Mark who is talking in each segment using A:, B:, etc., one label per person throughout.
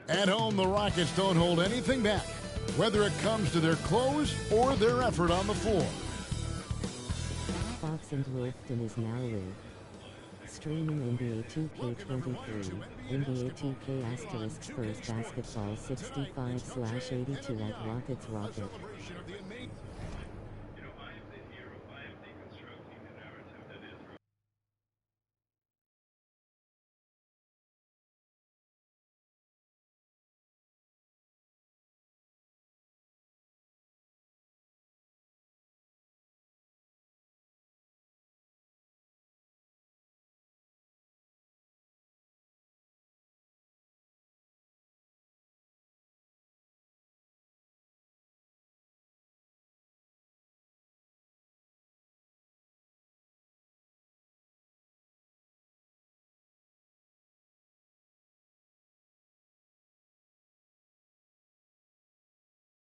A: At home, the Rockets don't hold anything back, whether it comes to their clothes or their effort on the floor.
B: Fox and Wolfton is now live. Streaming NBA 2K23, NBA 2K asterisk Spurs basketball 65/82 at Rockets Rocket.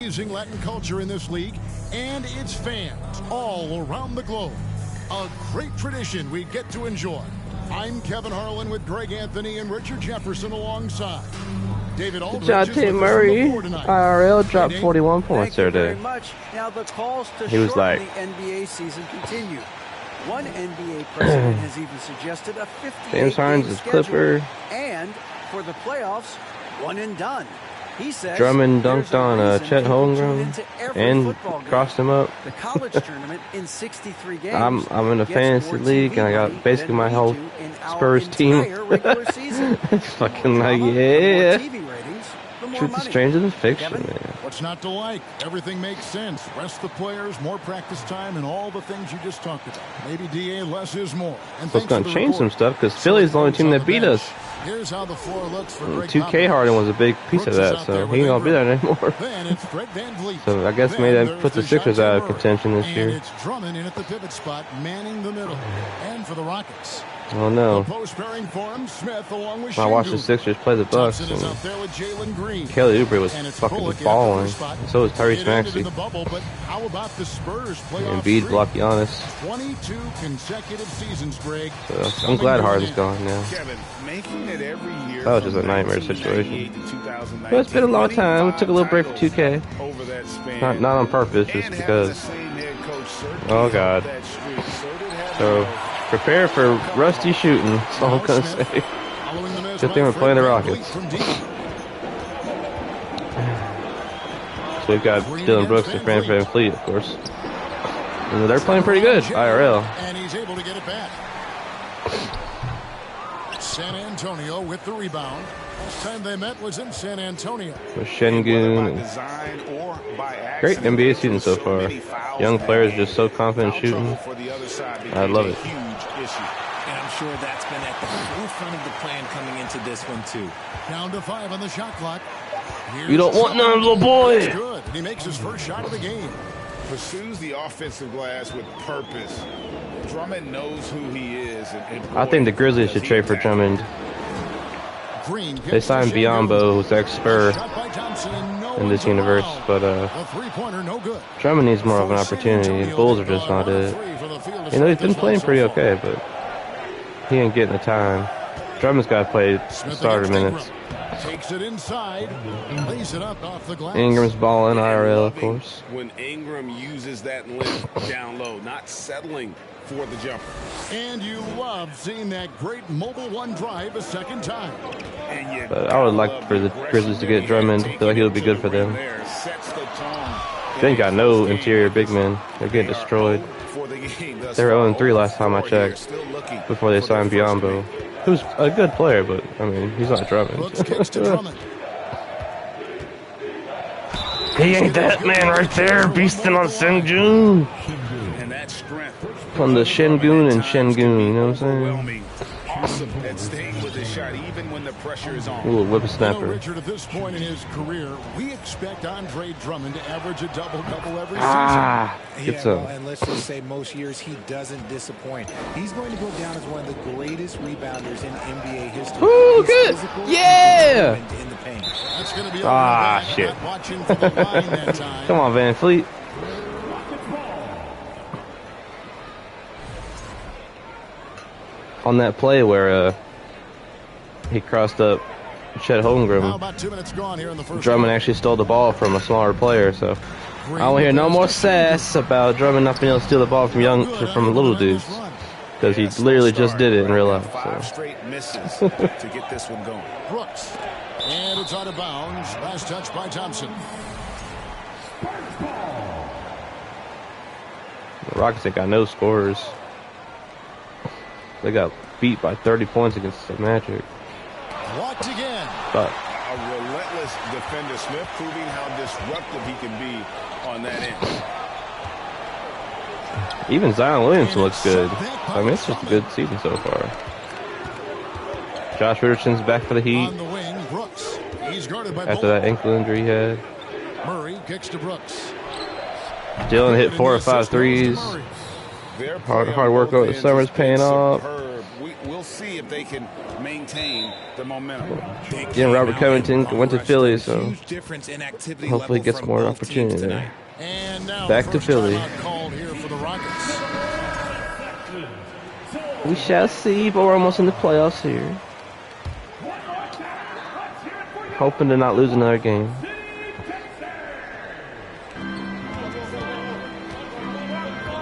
A: Using Latin culture in this league and its fans all around the globe. A great tradition we get to enjoy. I'm Kevin Harlan with Greg Anthony and Richard Jefferson alongside. David Aldridge.
C: Good job, Tim Murray. IRL dropped 41 points there today.
D: Now the calls to
C: he was like,
D: the NBA season continue. One NBA president has even suggested a 58
C: James Harden's is Clipper.
D: And for the playoffs, one and done. He says
C: Drummond dunked on Chet Holmgren and crossed him up.
D: The college tournament in 63 games.
C: I'm in a fantasy league and I got basically my whole Spurs team. It's fucking like, yeah. Truth is stranger than fiction, man.
A: What's not to like? Everything makes sense. Rest the players, more practice time, and all the things you just talked about. Maybe DA, less is more. And
C: so it's going to change some stuff because Philly's the only team that beat us.
A: Here's how the floor looks for
C: 2K Harden was a big piece of that, so he ain't going to be there anymore. So I guess maybe that puts the Sixers out of contention this year.
A: It's Drummond in at the pivot spot, manning the middle. And for the Rockets.
C: Oh no. I watched the Sixers play the Bucks, and Kelly Oubre was fucking balling. So was Tyrese Maxey. And Embiid blocked Giannis.
A: 22 consecutive seasons, Greg.
C: So I'm glad Harden's gone now. That was just a nightmare situation. But it's been a long time. We took a little break for 2K. Not on purpose, just because. Oh God. So. Prepare for rusty shooting, that's all I'm going to say. Good thing we're playing the Rockets. So we've got Dylan Brooks and Fran Fleet, of course. And they're playing pretty good, IRL.
A: And he's able to get it back. San Antonio with the rebound. Last time they met was in San Antonio.
C: With Şengün. Great NBA season so far. Young players just so confident shooting. I love it.
E: And I'm sure that's been at the forefront of the plan coming into this one too.
A: Down to 5 on the shot clock.
C: You don't want none, little boy.
A: Good. He makes his first shot of the game.
F: Pursues the offensive glass with purpose. Drummond knows who he is.
C: I think the Grizzlies should trade for Drummond. They signed Biyombo, who's ex-Spur in this universe, but Drummond needs more of an opportunity. The Bulls are just not it. You know, he's been playing pretty okay, but he ain't getting the time. Drummond's got to play starter minutes.
A: Takes it inside, lays it up off the glass.
C: Ingram's balling IRL, of course.
F: When Ingram uses that lift down low, not settling for the jumper.
A: And you love seeing that great mobile one drive a second time.
C: But I would like for the Grizzlies to get Drummond. I feel like he'll be good for them. They ain't got no interior big men. They're getting destroyed. They were 0-3 last time I checked before they signed Biyombo. Who's a good player, but I mean, he's not Drummond. He ain't that man right there, beasting on Şengün. On the Şengün and Şengün, you know what I'm saying?
F: Awesome at staying with his shot even when the pressure is on.
C: Ooh, whippersnapper.
A: Richard, at this point in his career, we expect Andre Drummond to average a double-double every season.
C: Get some.
E: And let's just say most years he doesn't disappoint. He's going to go down as one of the greatest rebounders in NBA history.
C: Ooh, good. Yeah.
E: In the paint.
A: That's going to be
C: shit.
A: Watching for the line that time.
C: Come on, Van Fleet. on that play where he crossed up Chet Holmgren.
A: About 2 minutes gone here in the first
C: Drummond actually stole the ball from a smaller player, so I don't hear no more sass about Drummond not being able to steal the ball from little dudes, because he literally just did it in real life.
F: Five straight misses to get this one going.
A: Brooks. And it's out of bounds. Last touch by Thompson.
C: The Rockets ain't got no scorers. They got beat by 30 points against the Magic.
A: Walked again.
C: But
F: A relentless defender, Smith, proving how disruptive he can be on that end.
C: even Zion Williamson looks good. I mean, it's just a good season so far. Josh Richardson's back for the Heat
A: On the wing, Brooks. He's guarded by
C: after that ankle injury he had.
A: Murray kicks to Brooks.
C: Dylan hit 4 or 5 threes. Hard work over the summer is paying off.
F: We'll see if they can maintain the momentum.
C: Again, Robert Covington went to Philly, so hopefully he gets more opportunity there.
A: And now
C: Back to Philly.
A: called here for the Rockets.
C: We shall see, but we're almost in the playoffs here. Hoping to not lose another game.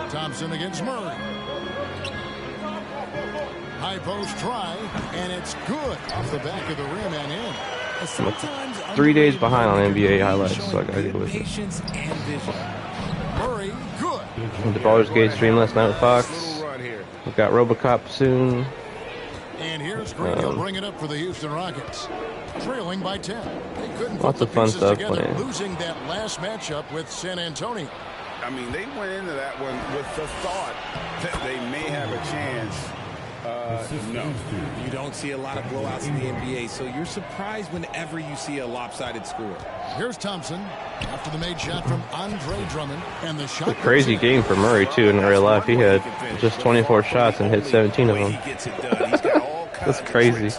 A: Thompson against Murray. High post try, and it's good off the back of the rim and in.
C: I'm 3 days behind on NBA highlights, so I gotta get with it.
A: Murray, good.
C: Went to Baldur's Gate stream last night with Fox. We've got RoboCop soon.
A: And here's Green. He'll bring it up for the Houston Rockets. Trailing by 10. They couldn't
C: Lots
A: put
C: of
A: the
C: fun
A: pieces
C: stuff
A: together,
C: playing.
A: losing that last matchup with San Antonio.
F: I mean, they went into that one with the thought that they may have a chance. No.
E: You don't see a lot of blowouts in the NBA, so you're surprised whenever you see a lopsided score.
A: Here's Thompson after the made shot from Andre Drummond, and the shot.
C: A crazy game for Murray, too, in real life. He had just 24 shots and hit 17 of them. That's crazy.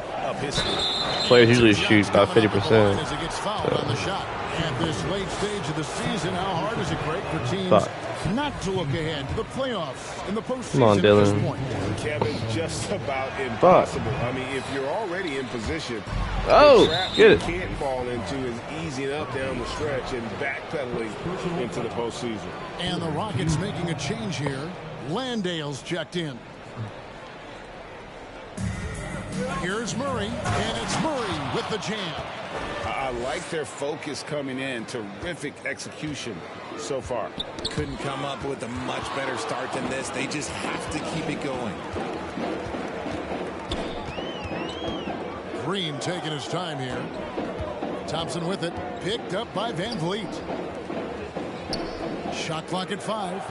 C: Players usually shoot about 50%.
A: As he gets fouled on the shot. At this late stage of the season, how hard is it, Greg, for teams not to look ahead to the playoffs in the postseason?
C: Come on, Dylan.
F: At this point? Kevin, just about impossible. I mean, if you're already in position, the trap
C: get
F: you
C: it.
F: can't fall into is easing up down the stretch and backpedaling into the postseason.
A: And the Rockets making a change here. Landale's checked in. Here's Murray, and it's Murray with the jam.
F: I like their focus coming in. Terrific execution so far.
E: Couldn't come up with a much better start than this. They just have to keep it going.
A: Green taking his time here. Thompson with it. Picked up by Van Vliet. Shot clock at 5.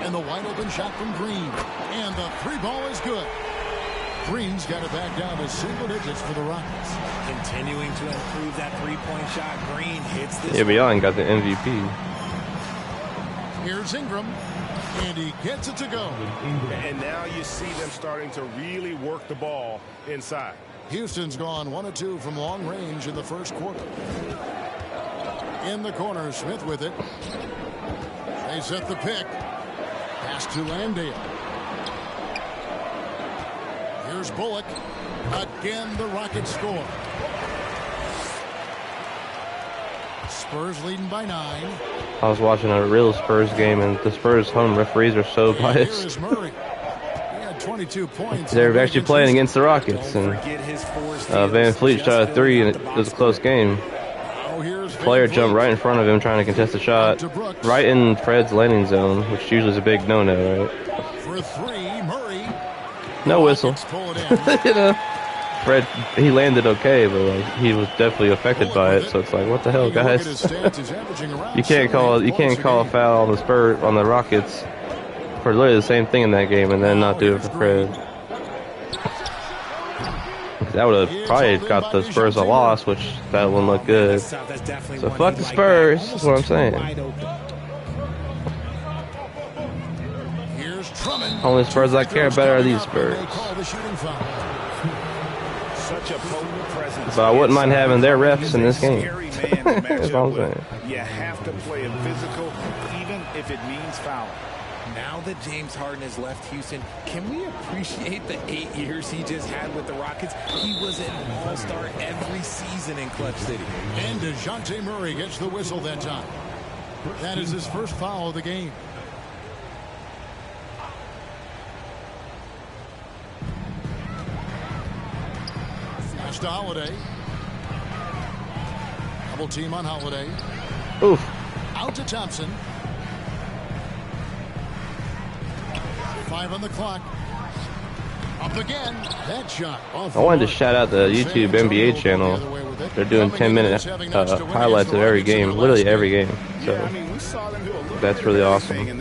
A: And the wide open shot from Green. And the 3-ball is good. Green's got it back down to single digits for the Rockets.
E: Continuing to improve that three-point shot. Green hits this.
C: Yeah, but y'all ain't got the MVP.
A: Here's Ingram. And he gets it to go.
F: And now you see them starting to really work the ball inside.
A: Houston's gone 1 of 2 from long range in the first quarter. In the corner, Smith with it. They set the pick. Pass to Landale. Here's Bullock. Again, the Rockets score. Spurs leading by 9.
C: I was watching a real Spurs game, and the Spurs home referees are so
A: Here
C: biased.
A: is Murray. He had 22 points.
C: They're actually playing against the Rockets, and Van Vliet shot a 3, and it was a close game.
A: Oh, here's Van
C: Player
A: Vliet.
C: jumped right in front of him trying to contest a shot, right in Fred's landing zone, which usually is a big no-no, right?
A: For 3, Murray.
C: No whistle.
A: Rockets pull it in.
C: You know, Fred, he landed okay, but like he was definitely affected by it. So it's like, what the hell,
A: Look at
C: guys?
A: his stats. He's averaging around
C: You can't
A: 7
C: call a
A: game.
C: foul on the Spurs on the Rockets for literally the same thing in that game, and then not do it for Fred. That would have probably got the Spurs a loss, which that wouldn't look good. So fuck the Spurs. That's what I'm saying.
A: Here's Drummond.
C: Only Spurs I care about are these Spurs.
A: They call the shooting foul.
F: Such a potent presence.
C: But I wouldn't mind having their refs in this game.
F: Scary man to match
C: That's what
F: up
C: I'm saying.
F: with. You have to play it physical, even if it means foul.
E: Now that James Harden has left Houston, can we appreciate the 8 years he just had with the Rockets? He was an all-star every season in Clutch City.
A: And DeJounte Murray gets the whistle that time. That is his first foul of the game. Pass to Holiday. Double team on Holiday.
C: Oof.
A: Out to Thompson. 5 on the clock. Up again. That shot.
C: I wanted to shout out the YouTube NBA channel. They're doing 10-minute highlights of every game, literally every game. So that's really awesome. You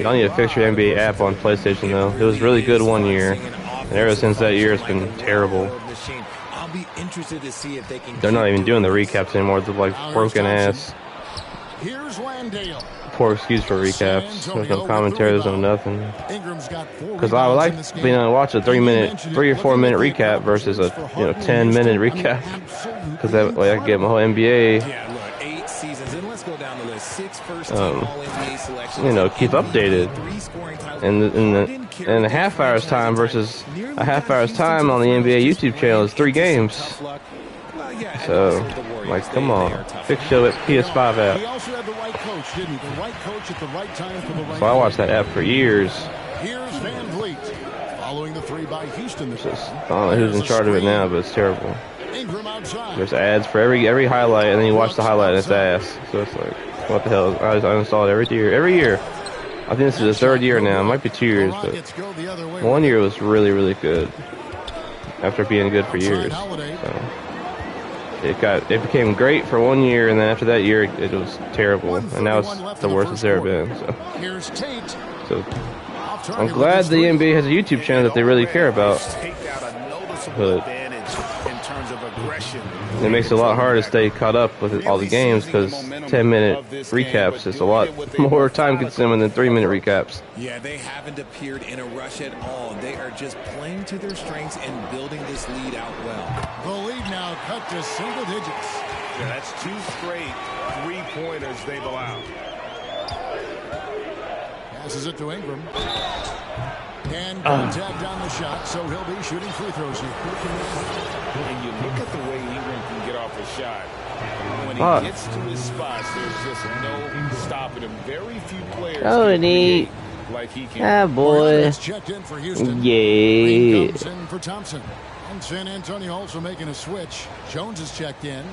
C: don't need to fix your NBA app on PlayStation though. It was really good one year, and ever since that year, it's been terrible. They're not even doing the recaps anymore. They're like broken ass.
A: Here's Landale.
C: Poor excuse for recaps. There's no commentary, there's no nothing. Because I would like being able to watch a 3 or 4 minute recap versus a 10-minute recap. Because that way I can get my whole NBA. Keep updated. And a half hour's time versus a half hour's time on the NBA YouTube channel is 3 games. So, like, come on, fix your PS5 app.
A: He also had the right coach, didn't he? The right coach at the right time for the right.
C: So I watched that app for years.
A: Here's Van Vliet, following the 3 by Houston.
C: I don't know who's in charge of it now, but it's terrible.
A: Ingram outside.
C: There's ads for every highlight, and then you watch the highlight and it's ass. So it's like, what the hell? I install it every year. Every year. I think this is the 3rd year now. It might be 2 years, but 1 year was really, really good. After being good for years. So. It became great for 1 year, and then after that year, it was terrible, and now it's the worst it's ever been. So I'm glad the NBA has a YouTube channel that they really care about, but it makes it a lot harder to stay caught up with all the games because 10-minute recaps is a lot more time-consuming than 3-minute recaps.
E: Yeah, they haven't appeared in a rush at all. They are just playing to their strengths and building this lead out well.
A: The lead now cut to single digits.
F: Yeah, that's 2 straight 3-pointers they've allowed.
A: Passes it to Ingram. And contact on the shot, so he'll be shooting free throws here.
F: And you look at the way Ingram can get off a shot. When he gets to his spots, there's just no stopping him. Very few players can like he can.
C: Ah, boy.
A: Checked in for Houston.
C: Yeah.
A: Comes in for Thompson. And San Antonio also making a switch. Jones is checked in.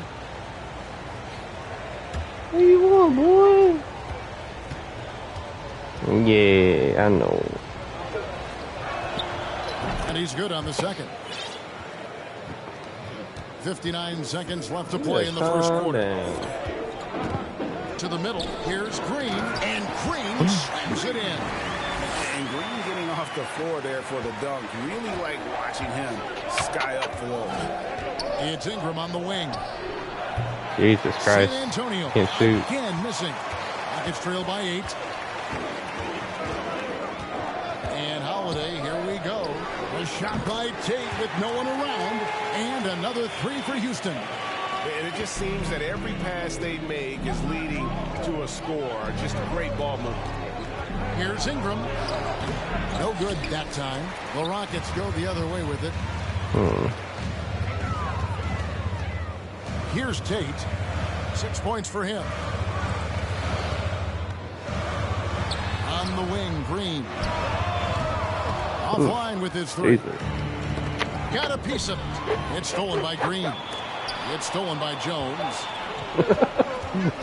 C: What do you want, boy? Yeah, I know.
A: And he's good on the second. 59 seconds left to play in the first quarter. To the middle. Here's Green. And Green slams it in.
F: And Green getting off the floor there for the dunk. Really like watching him sky up for those.
A: It's Ingram on the wing.
C: Jesus Christ.
A: San Antonio
C: Can't shoot.
A: again missing. Rockets trail by 8. And Holiday, here we go. A shot by Tate with no one around. And another 3 for Houston.
F: And it just seems that every pass they make is leading to a score. Just a great ball movement.
A: Here's Ingram. No good that time. The Rockets go the other way with it. Here's Tate. 6 points for him. On the wing, Green. Offline with his 3. Got a piece of it. It's stolen by Green. It's stolen by Jones.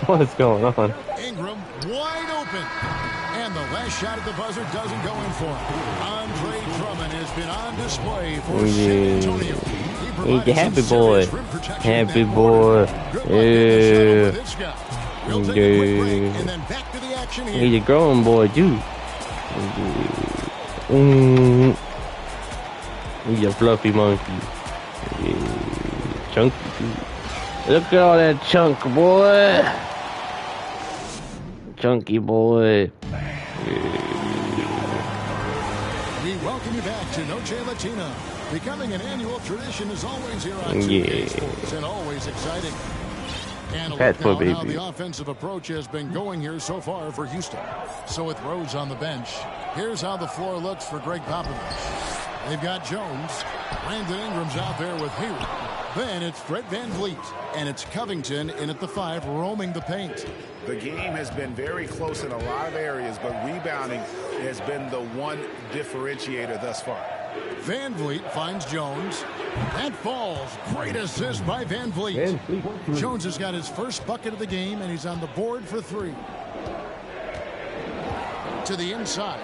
C: What is going on?
A: Ingram wide open. And the last shot at the buzzer doesn't go in for him. Andre Drummond has been on display for San Antonio.
C: He's the happy boy. Happy boy. Yeah. He's a grown boy, too. He's a fluffy monkey. Chunky, too. Look at all that chunk, boy. Chunky boy.
A: We welcome you back to Noche Latina. Becoming an annual tradition is always here on 2K Sports and always exciting. And look now how the offensive approach has been going here so far for Houston. So with Rhodes on the bench, here's how the floor looks for Greg Popovich. They've got Jones. Brandon Ingram's out there with Hayward. Then it's Fred VanVleet. And it's Covington in at the 5, roaming the paint.
F: The game has been very close in a lot of areas, but rebounding has been the one differentiator thus far.
A: VanVleet finds Jones. That falls. Great assist by VanVleet. Jones has got his first bucket of the game, and he's on the board for 3. To the inside.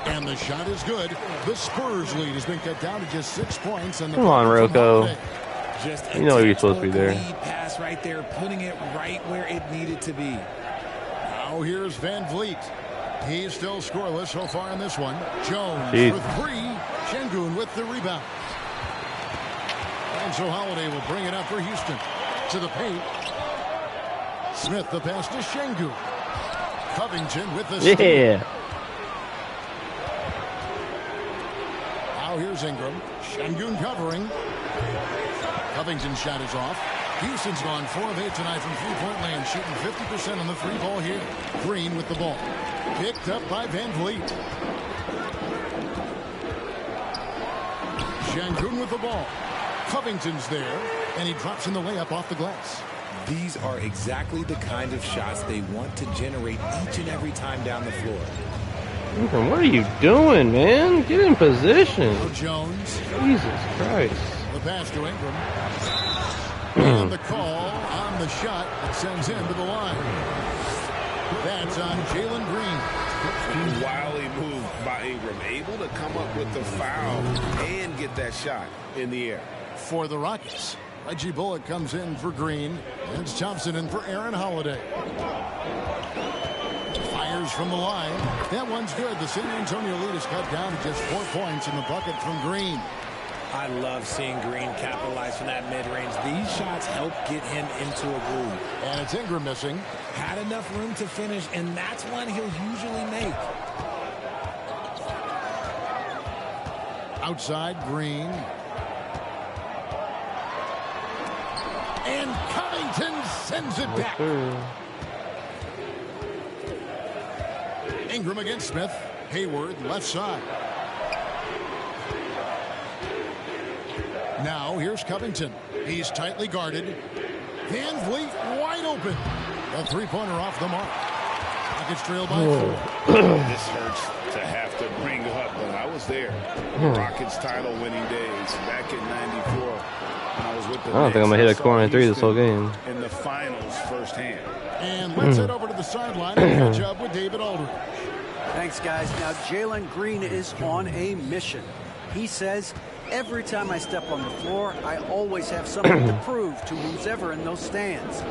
A: And the shot is good. The Spurs lead has been cut down to just 6 points. And
C: come on, Rocco.
E: Just
C: you know you're supposed to be there.
E: Lead pass right there, putting it right where it needed to be.
A: Now here's VanVleet. He's still scoreless so far in this one. Jones for 3. Şengün with the rebound. And so Holiday will bring it up for Houston. To the paint. Smith the pass to Şengün. Covington with the steal. Now here's Ingram. Şengün covering. Covington's shot is off. Houston's gone 4 of 8 tonight from three-point land, shooting 50% on the free ball here. Green with the ball. Picked up by VanVleet. Şengün with the ball. Covington's there, and he drops in the layup off the glass.
E: These are exactly the kind of shots they want to generate each and every time down the floor.
C: Ingram, what are you doing, man? Get in position.
A: Jones.
C: Jesus Christ.
A: The pass to Ingram. And the call on the shot that sends him to the line. That's on Jalen Green.
F: Wildly moved by Ingram, able to come up with the foul and get that shot in the air.
A: For the Rockets, Reggie Bullock comes in for Green. It's Thompson in for Aaron Holiday. Fires from the line. That one's good. The San Antonio lead is cut down to just 4 points in the bucket from Green.
E: I love seeing Green capitalize from that mid-range. These shots help get him into a groove.
A: And it's Ingram missing.
E: Had enough room to finish, and that's one he'll usually make.
A: Outside, Green. And Covington sends it back. Ingram against Smith. Hayward, left side. Now, here's Covington. He's tightly guarded. VanVleet wide open. A three-pointer off the mark. Rockets trail by 4.
F: This hurts to have to bring up, but I was there. Rockets title-winning days back in '94. When I was with the
C: I don't think I'm going to hit a corner 3 this whole game.
F: In the finals firsthand.
A: And let's head over to the sideline and catch up with David Aldridge.
D: Thanks, guys. Now, Jalen Green is on a mission. He says, every time I step on the floor, I always have something to prove to who's ever in those stands.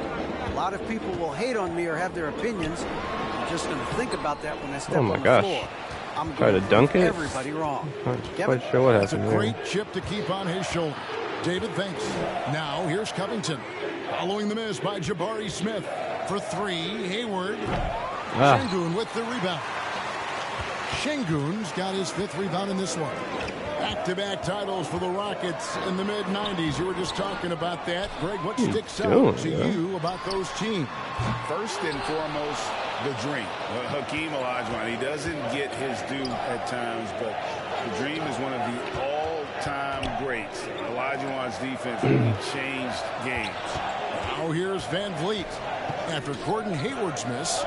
D: A lot of people will hate on me or have their opinions. I'm just going to think about that when I step on the floor. I'm going to dunk it. Everybody wrong.
C: I'm not quite sure what happened.
A: That's a great chip to keep on his shoulder. David thinks. Now here's Covington. Following the miss by Jabari Smith. For 3, Hayward. Şengün with the rebound. Şengün's got his 5th rebound in this one. Back-to-back titles for the Rockets in the mid-90s. You were just talking about that. Greg, what sticks out to you about those teams?
F: First and foremost, the dream. Hakeem Olajuwon, he doesn't get his due at times, but the dream is one of the all-time greats. Olajuwon's defense really changed games.
A: Now here's VanVleet. After Gordon Hayward's miss.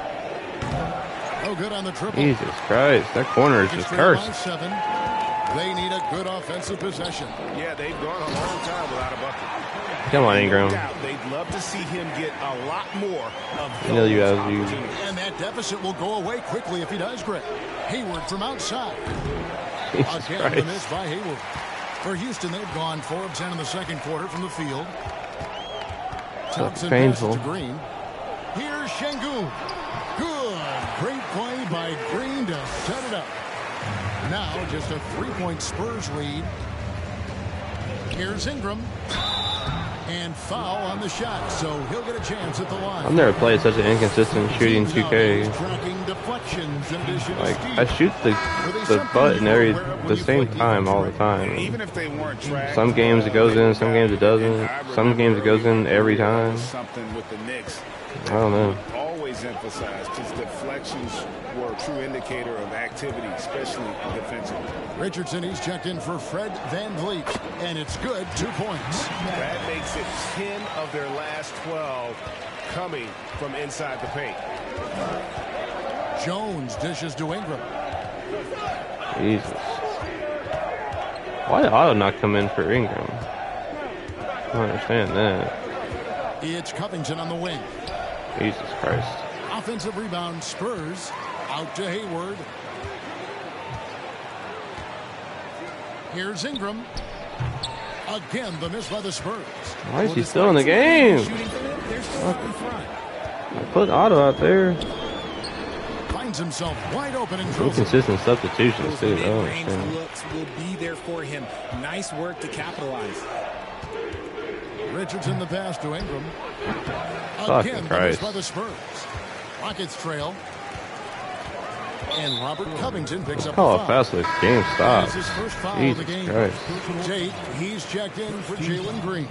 A: No good on the triple.
C: Jesus Christ, that corner is just cursed.
A: 7. They need a good offensive possession.
F: Yeah, they've gone a long time without a bucket.
C: Come on, Ingram.
F: They'd love to see him get a lot more of
C: those
F: opportunities.
A: And that deficit will go away quickly if he does, Greg. Hayward from outside. Again, the miss by Hayward. For Houston, they've gone 4 of 10 in the second quarter from the field. Thompson passes to Green. Here's Şengün. Good. Great play by Green to set it up. Now just a 3-point Spurs lead. Here's Ingram. And foul on the shot, so he'll get a chance at the line.
C: I've never played such an inconsistent shooting 2K. Like, I shoot the button the same time all the time.
F: Even if they weren't tracked,
C: some games it goes in, some games it doesn't. Some games it goes in every time.
F: Something with the Knicks.
C: I don't know.
F: Always emphasized because deflections were a true indicator of activity, especially defensively.
A: Richardson, he's checked in for Fred VanVleet, and it's good, 2 points.
G: That makes it 10 of their last 12 coming from inside the paint.
A: Jones dishes to Ingram.
C: Jesus. Why did Otto not come in for Ingram? I don't understand that.
A: It's Covington on the wing.
C: Jesus Christ.
A: Offensive rebound, Spurs. Out to Hayward. Here's Ingram. Again, the miss by the Spurs.
C: Why is he still in the game? I put Otto out there.
A: Finds himself wide open and drills.
C: Inconsistent substitutions, too.
E: Looks will be there for him. Nice work to capitalize.
A: Richardson the pass to Ingram.
C: Fucking Christ.
A: By the Spurs. Rockets trail. And Robert Covington picks up the foul.
C: How fast the game stops.
A: His first foul
C: Jesus
A: of the game.
C: Christ.
A: Tate, he's checked in for Jalen Green.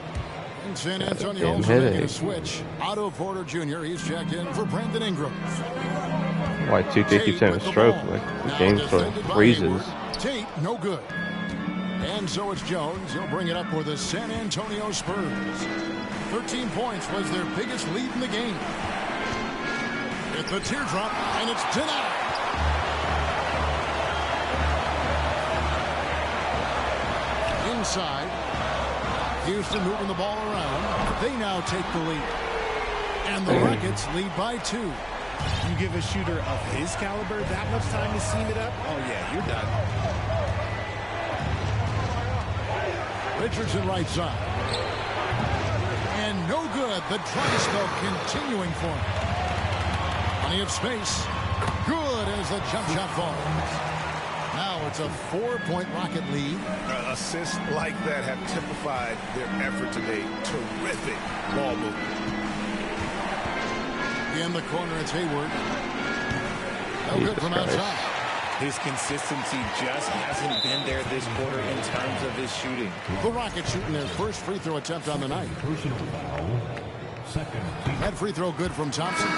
A: And San Antonio
C: Damn
A: also making a
C: headache.
A: switch. Otto Porter Jr., he's checked in for Brandon Ingram.
C: Why 2K keeps having a stroke? Like the game sort of freezes.
A: Tate, no good. And so it's Jones. He'll bring it up for the San Antonio Spurs. 13 points was their biggest lead in the game. It's the teardrop, and it's denied. Inside. Houston moving the ball around. They now take the lead. And the Rockets lead by 2.
G: You give a shooter of his caliber that much time to seam it up? Oh, yeah, you're done.
A: Richardson right side. And no good. The dry spell continuing for him. Plenty of space. Good as the jump shot falls. Now it's a 4-point Rocket lead.
G: Assists like that have typified their effort today. Terrific ball movement.
A: In the corner, it's Hayward. No good from outside.
E: His consistency just hasn't been there this quarter in terms of his shooting.
A: The Rockets shooting their first free throw attempt on the night. That free throw good from Thompson.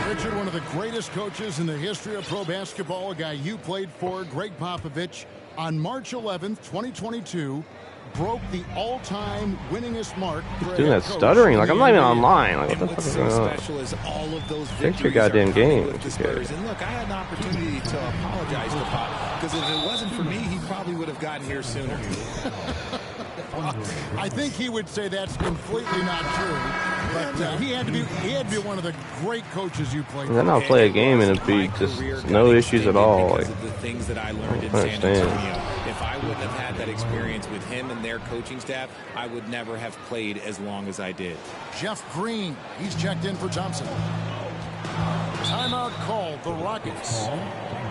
A: Richard, one of the greatest coaches in the history of pro basketball, a guy you played for, Greg Popovich, on March 11th, 2022, broke the all-time winningest mark.
C: Doing that stuttering, like I'm not even online. Like what the fuck is going on?
E: All of those
C: Fix your goddamn game.
E: with the Spurs. And look, I had an opportunity to apologize to Pop because if it wasn't for me, he probably would have gotten here sooner.
A: I think he would say that's completely not true. But he had to be one of the great coaches you played.
C: Then I'll play a game and it'd be just no issues at all. Like,
E: the things that I learned in San Antonio. If I wouldn't have had that experience with him and their coaching staff, I would never have played as long as I did.
A: Jeff Green, he's checked in for Thompson. Timeout called, the Rockets.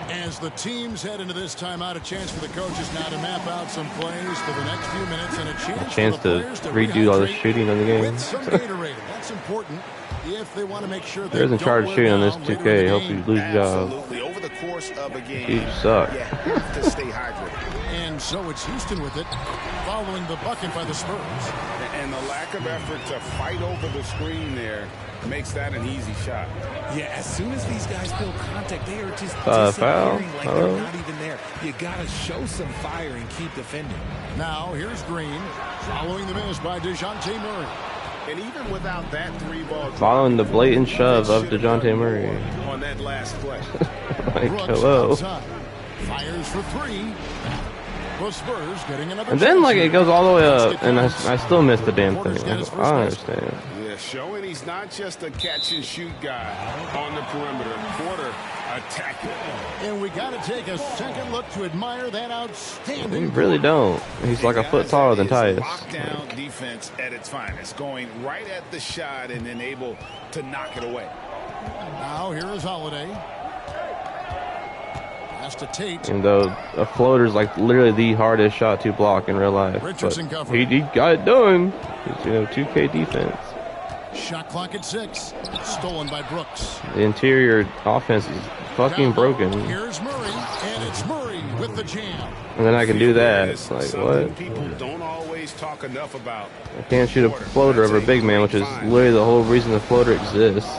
A: As the teams head into this timeout, a chance for the coaches now to map out some plays for the next few minutes and a chance for the players to
C: redo all the shooting on the game.
A: With some Gatorade. That's important if they want to make sure
C: There's in charge of shooting on this 2K. Hope you lose your job.
G: Absolutely. Over the course of a game,
C: You suck.
G: you have to stay hydrated.
A: And so it's Houston with it, following the bucket by the Spurs.
F: And the lack of effort to fight over the screen there makes that an easy shot.
E: Yeah, as soon as these guys build contact, they are just
C: foul.
E: disappearing like they're not even there. You got to show some fire and keep defending.
A: Now here's Green, following the miss by DeJounte Murray.
G: And even without that 3-ball,
C: Following the blatant shove of DeJounte Murray.
G: on that last play.
C: Like,
A: Brooks
C: hello.
A: outside. Fires for 3. The Spurs getting another
C: And then, like, it goes all the way up, and I still missed the damn
A: Porter's
C: thing.
A: got
C: I
A: his
C: don't
A: first
C: understand.
F: Yeah, showing he's not just a catch-and-shoot guy on the perimeter. Porter attacking.
A: And we got to take a second look to admire that
C: We
A: outstanding.
C: really don't. He's like a foot taller than Tyus.
F: Lockdown defense at its finest, going right at the shot and then able to knock it away.
A: Now here is Holiday. Pass to Tate.
C: And though a floater is like literally the hardest shot to block in real life.
A: Richardson
C: But
A: covered.
C: he got it done. It's, 2K defense.
A: Shot clock at 6. Stolen by Brooks.
C: The interior offense is fucking broken.
A: Here's Murray, and it's Murray with the jam.
C: And then I can do that. It's like, what?
F: People don't always talk enough about.
C: I can't shoot a floater over a big man, which is literally the whole reason the floater exists.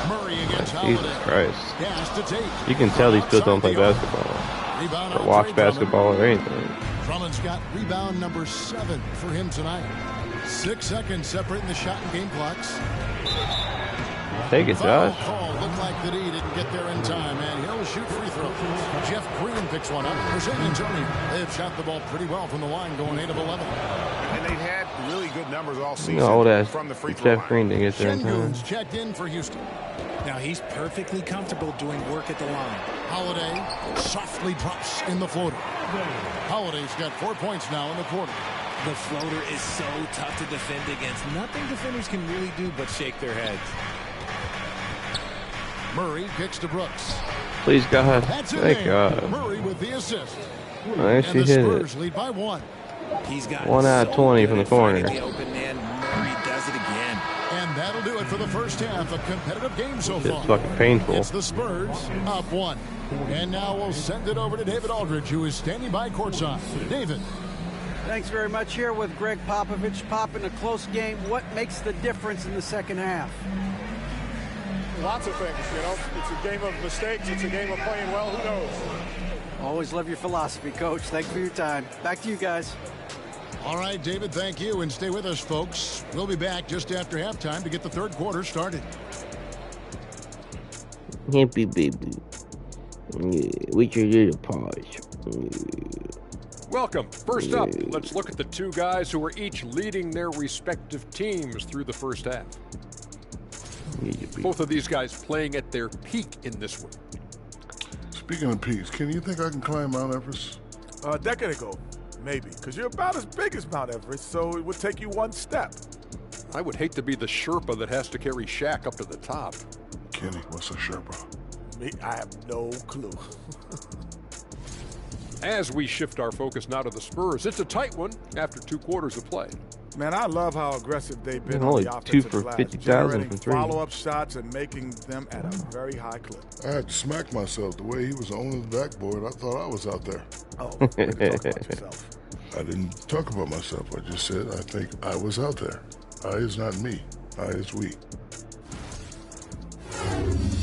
A: Murray against
C: Jesus
A: Holiday.
C: Christ.
A: Pass to Tate.
C: You can tell these people don't play basketball.
A: Rebound
C: Or
A: on
C: watch
A: Trey
C: basketball or anything.
A: Drummond. Drummond's got rebound number 7 for him tonight. 6 seconds separating the shot and game clocks.
C: Take it,
A: Foul
C: Josh.
A: call. Looked like that he didn't get there in time, and he'll shoot free throws. Jeff Green picks one up for San Antonio. They've shot the ball pretty well from the line, going 8 of 11.
F: And they've had really good numbers all season
C: Old ass
F: from the free throw
C: Jeff
F: line.
C: Green didn't get there in time.
A: Şengün's checked in for Houston.
E: Now he's perfectly comfortable doing work at the line.
A: Holiday softly drops in the floater. Holiday's got 4 points now in the quarter.
E: The floater is so tough to defend against. Nothing defenders can really do but shake their heads.
A: Murray kicks to Brooks.
C: Please, God.
A: That's it.
C: Thank God.
A: Murray with the assist.
C: I
A: And
C: actually
A: the
C: hit
A: Spurs
C: it.
A: lead by 1.
E: He's got
C: 1 out of 20 from the corner.
E: The open man. Murray does it again.
A: And that'll do it for the first half. A competitive game so
C: It's
A: far.
C: fucking painful.
A: It's the Spurs up 1. And now we'll send it over to David Aldridge, who is standing by courtside. David.
D: Thanks very much. Here with Greg Popovich. Pop, in a close game, what makes the difference in the second half?
H: Lots of things, It's a game of mistakes. It's a game of playing well. Who knows?
D: Always love your philosophy, Coach. Thanks for your time. Back to you guys.
A: All right, David, thank you. And stay with us, folks. We'll be back just after halftime to get the third quarter started.
C: Happy baby. With your little paws.
I: Welcome. First up, let's look at the two guys who are each leading their respective teams through the first half. Both of these guys playing at their peak in this one.
J: Speaking of peaks, can you think I can climb Mount Everest?
H: A decade ago, maybe, because you're about as big as Mount Everest, so it would take you one step.
I: I would hate to be the Sherpa that has to carry Shaq up to the top.
J: Kenny, what's a Sherpa?
H: Me, I have no clue.
I: As we shift our focus now to the Spurs, it's a tight one after 2 quarters of play.
H: Man, I love how aggressive they've been
C: Only
H: on the
C: 2
H: offensive
C: for
H: glass,
C: 50,000
H: generating
C: from 3.
H: follow-up shots and making them at a very high clip.
J: I had to smack myself the way he was on the backboard. I thought I was out there.
H: Oh, way to talk about yourself.
J: I didn't talk about myself. I just said I think I was out there. I is not me. I is we.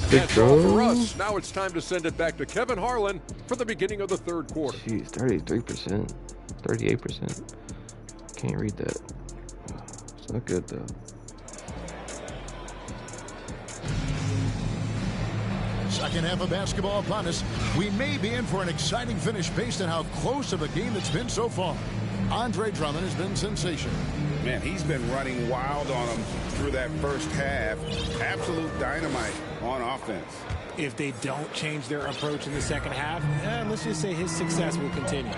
I: That's all for us. Now it's time to send it back to Kevin Harlan for the beginning of the third quarter.
C: Jeez, 33%. 38%. Can't read that. It's not good, though.
A: Second half of basketball upon us. We may be in for an exciting finish based on how close of a game it's been so far. Andre Drummond has been sensational.
F: Man, he's been running wild on them through that first half. Absolute dynamite on offense.
E: If they don't change their approach in the second half, let's just say his success will continue.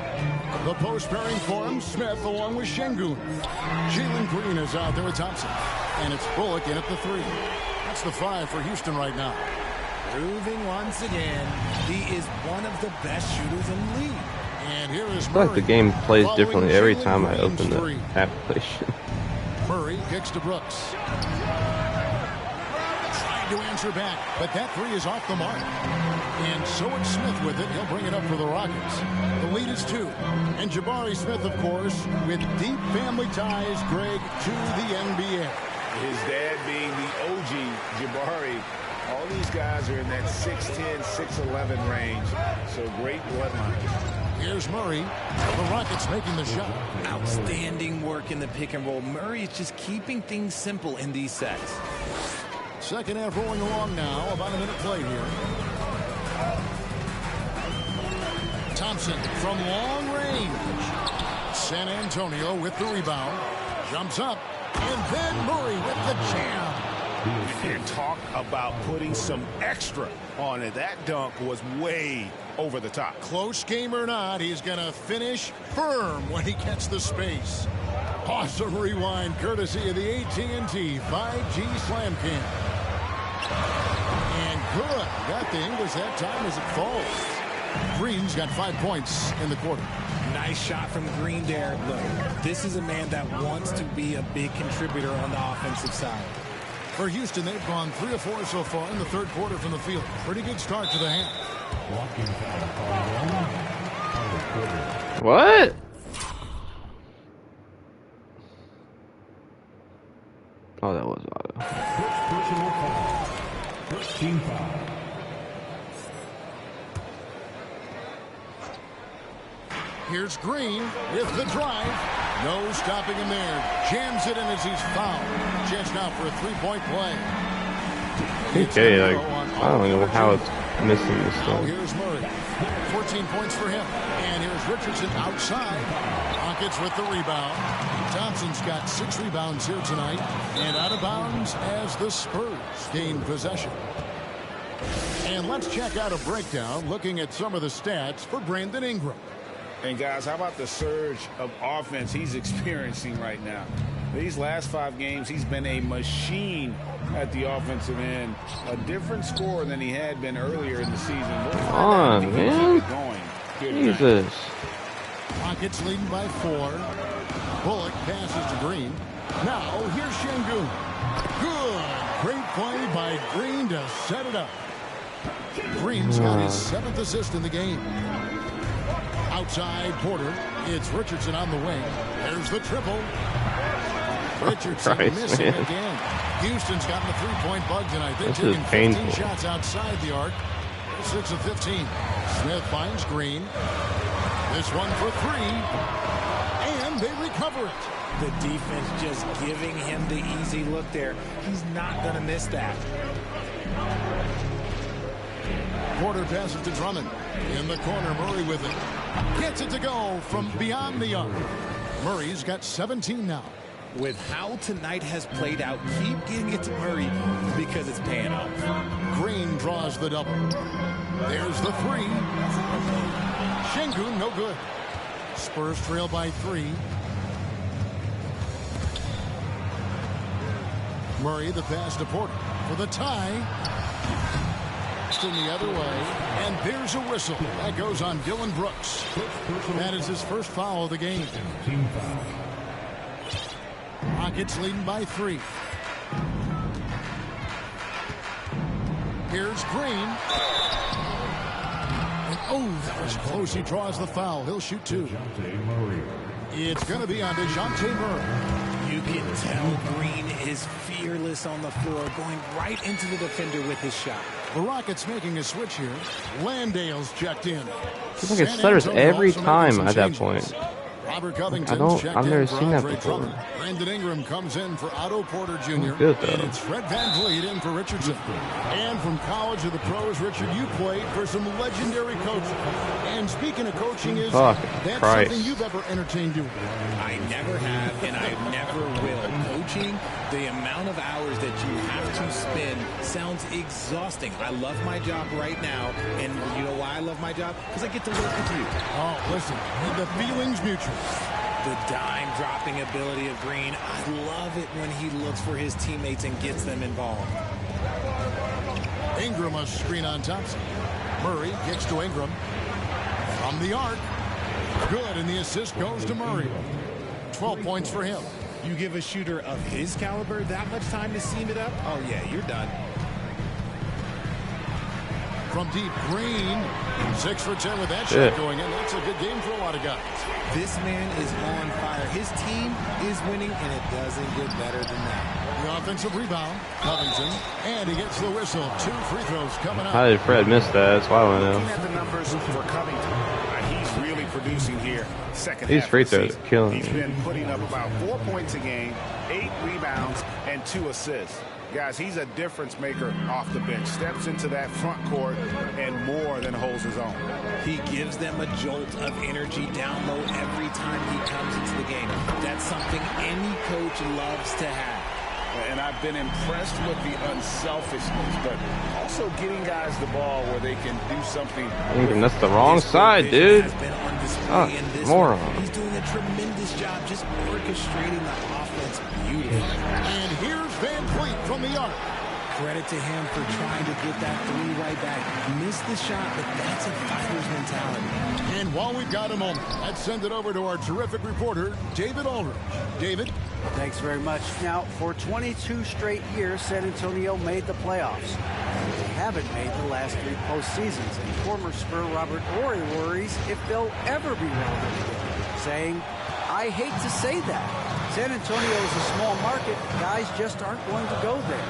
A: The post pairing for him, Smith along with Şengün. Jalen Green is out there with Thompson. And it's Bullock in at the 3. That's the 5 for Houston right now.
E: Proving once again, he is one of the best shooters in the league.
A: And here is
C: I feel like the game plays
A: following
C: differently every
A: Jalen
C: time I
A: Green's
C: open the
A: 3.
C: application.
A: Murray kicks to Brooks. Trying to answer back, but that 3 is off the mark. And so it's Smith with it. He'll bring it up for the Rockets. The lead is 2. And Jabari Smith, of course, with deep family ties, Greg, to the NBA.
F: His dad being the OG Jabari. All these guys are in that 6'10", 6'11" range. So great bloodline.
A: Here's Murray. The Rockets making the shot.
E: Outstanding work in the pick and roll. Murray is just keeping things simple in these sets.
A: Second half rolling along now. About a minute play here. Thompson from long range. San Antonio with the rebound. Jumps up. And then Murray with the jam.
F: And talk about putting some extra on it. That dunk was way over the top.
A: Close game or not, he's going to finish firm when he gets the space. Awesome rewind courtesy of the AT&T 5G Slam Cam. And good. Got the English that time as it falls. Green's got 5 points in the quarter.
E: Nice shot from Green there. Look, this is a man that wants to be a big contributor on the offensive side.
A: For Houston, they've gone 3 of 4 so far in the third quarter from the field. Pretty good start to the half.
C: What? Oh, that was auto.
A: Here's Green with the drive. No stopping him there. Jams it in as he's fouled. Chance now for a 3-point play.
C: Okay, like, I don't know how it's missing this
A: Now
C: stuff.
A: here's Murray. 14 points for him. And here's Richardson outside. Rockets with the rebound. Thompson's got 6 rebounds here tonight. And out of bounds as the Spurs gain possession. And let's check out a breakdown looking at some of the stats for Brandon Ingram.
F: And guys, how about the surge of offense he's experiencing right now? These last 5 games, he's been a machine at the offensive end. A different scorer than he had been earlier in the season.
C: Come on, man. Jesus.
A: Rockets leading by 4. Bullock passes to Green. Now here's Şengün. Good. Great play by Green to set it up. Green's got his 7th assist in the game. Outside Porter. It's Richardson on the wing. There's the triple. Richardson missing again. Houston's gotten the 3-point bug tonight. They've taken 15 shots outside the arc. 6 of 15. Smith finds Green. This one for 3. And they recover it.
E: The defense just giving him the easy look there. He's not going to miss that.
A: Porter passes to Drummond. In the corner, Murray with it. Gets it to go from beyond the arc. Murray's got 17 now.
E: With how tonight has played out, keep getting it to Murray because it's paying off.
A: Green draws the double. There's the 3. Şengün, no good. Spurs trail by 3. Murray, the pass to Porter for the tie. In the other way, and there's a whistle. That goes on Dylan Brooks. That is his first foul of the game. Rockets leading by 3. Here's Green. And, oh, that was close. He draws the foul. He'll shoot 2. It's going to be on DeJounte Murray.
E: You can tell Green is fearless on the floor, going right into the defender with his shot.
A: The Rockets making a switch here. Landale's checked in.
C: It's like it stutters every time at that point.
A: Robert Covington's checked
C: I've
A: in
C: never
A: for
C: seen that
A: Andre
C: before.
A: Drummond. Brandon Ingram comes in for Otto Porter Jr.
C: Good,
A: and it's Fred VanVleet in for Richardson. And from college to the pros, Richard, you played for some legendary coaches. And speaking of coaching, is that something you've ever entertained doing?
E: I never have, and I never will. Coaching, the amount of hours that you have to spend sounds exhausting. I love my job right now, and you know why I love my job? Because I get to work with you.
A: Oh, listen, the feeling's mutual.
E: The dime-dropping ability of Green. I love it when he looks for his teammates and gets them involved.
A: Ingram a screen on Thompson. Murray kicks to Ingram. From the arc. Good, and the assist goes to Murray. 12 points for him.
E: You give a shooter of his caliber that much time to seam it up? Oh, yeah, you're done.
A: From deep, Green. 6 for 10 with that shot going in. That's a good game for a lot of guys.
E: This man is on fire. His team is winning, and it doesn't get better than that.
A: The offensive rebound, Covington, and he gets the whistle. 2 free throws coming up.
C: How did Fred miss that? That's why I want to know.
F: Looking at the numbers for Covington, he's really producing here.
C: These free throws are killing me.
F: He's been putting up about 4 points a game, 8 rebounds, and 2 assists. Guys, he's a difference maker off the bench. Steps into that front court and more than holds his own.
E: He gives them a jolt of energy down low every time he comes into the game. That's something any coach loves to have.
F: And I've been impressed with the unselfishness, but also getting guys the ball where they can do something.
C: That's the wrong side, dude. Moron.
E: He's doing a tremendous job just orchestrating the offense beautifully.
A: And here's VanVleet from the arc.
E: credit to him for trying to get that three right back. Missed the shot, but that's a fighter's mentality.
A: And while we've got a moment, let's send it over to our terrific reporter, David Aldridge. David?
D: Thanks very much. Now, for 22 straight years, San Antonio made the playoffs. They haven't made the last 3 postseasons, and former Spur Robert Horry worries if they'll ever be relevant again, saying, I hate to say that. San Antonio is a small market. Guys just aren't going to go there.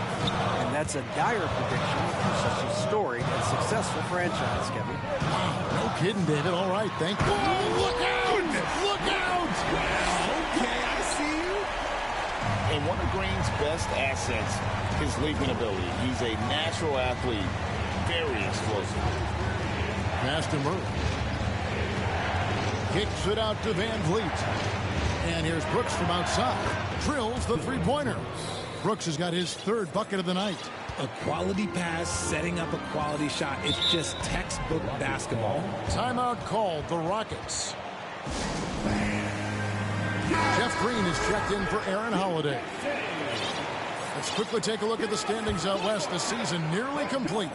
D: And that's a dire prediction for such a storied and successful franchise, Kevin.
A: No kidding, David. All right, thank you. Oh, look out! Look out!
E: Okay, I see you.
F: And one of Green's best assets is leaping ability. He's a natural athlete, very explosive.
A: Pass to Murray. Kicks it out to Van Vliet. And here's Brooks from outside. Drills the three-pointer. Brooks has got his 3rd bucket of the night.
E: A quality pass, setting up a quality shot. It's just textbook basketball.
A: Timeout called, the Rockets. Jeff Green is checked in for Aaron Holiday. Let's quickly take a look at the standings out west. The season nearly complete.